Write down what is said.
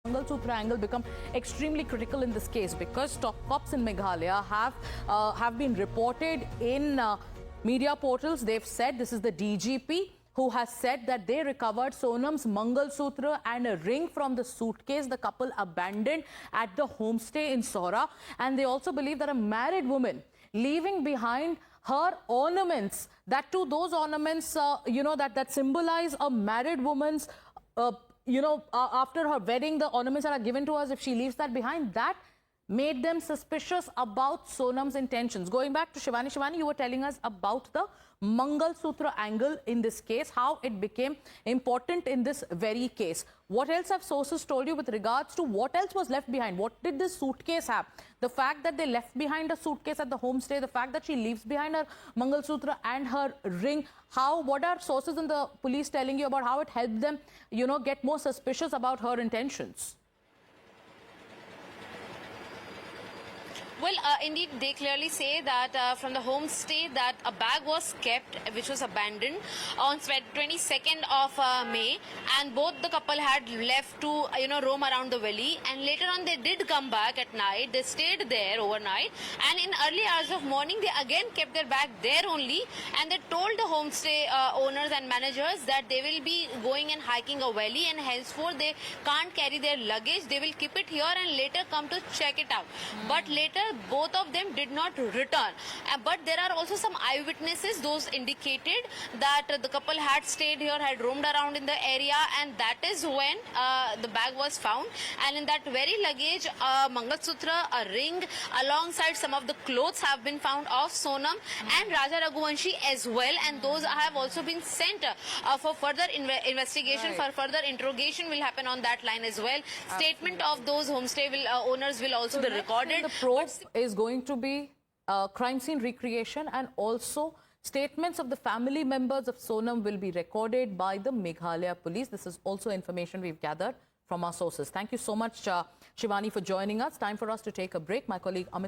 Mangalsutra angle become extremely critical in this case because top cops in Meghalaya have been reported in media portals. They've said, this is the DGP who has said that they recovered Sonam's Mangalsutra and a ring from the suitcase the couple abandoned at the homestay in Sohra. And they also believe that a married woman leaving behind her ornaments, that too those ornaments, that symbolize a married woman's, after her wedding, the ornaments that are given to us, if she leaves that behind, that made them suspicious about Sonam's intentions. Going back to Shivani. Shivani, you were telling us about the Mangalsutra angle in this case, how it became important in this very case. What else have sources told you with regards to what else was left behind? What did this suitcase have? The fact that they left behind a suitcase at the homestay, the fact that she leaves behind her Mangalsutra and her ring, what are sources in the police telling you about how it helped them, get more suspicious about her intentions? Well, indeed, they clearly say that from the homestay that a bag was kept, which was abandoned on 22nd of May, and both the couple had left to, roam around the valley. And later on, they did come back at night. They stayed there overnight. And in early hours of morning, they again kept their bag there only. And they told the homestay owners and managers that they will be going and hiking a valley, and henceforth they can't carry their luggage. They will keep it here and later come to check it out. But later, both of them did not return. But there are also some eyewitnesses. Those indicated that the couple had stayed here, had roamed around in the area, and that is when the bag was found. And in that very luggage, a Mangalsutra, a ring, alongside some of the clothes have been found of Sonam and Raja Raghuvanshi as well. And those have also been sent for further investigation, for further interrogation will happen on that line as well. Statement of those homestay owners will also be recorded. The probe is going to be crime scene recreation, and also statements of the family members of Sonam will be recorded by the Meghalaya police. This is also information we've gathered from our sources. Thank you so much, Shivani, for joining us. Time for us to take a break. My colleague Amit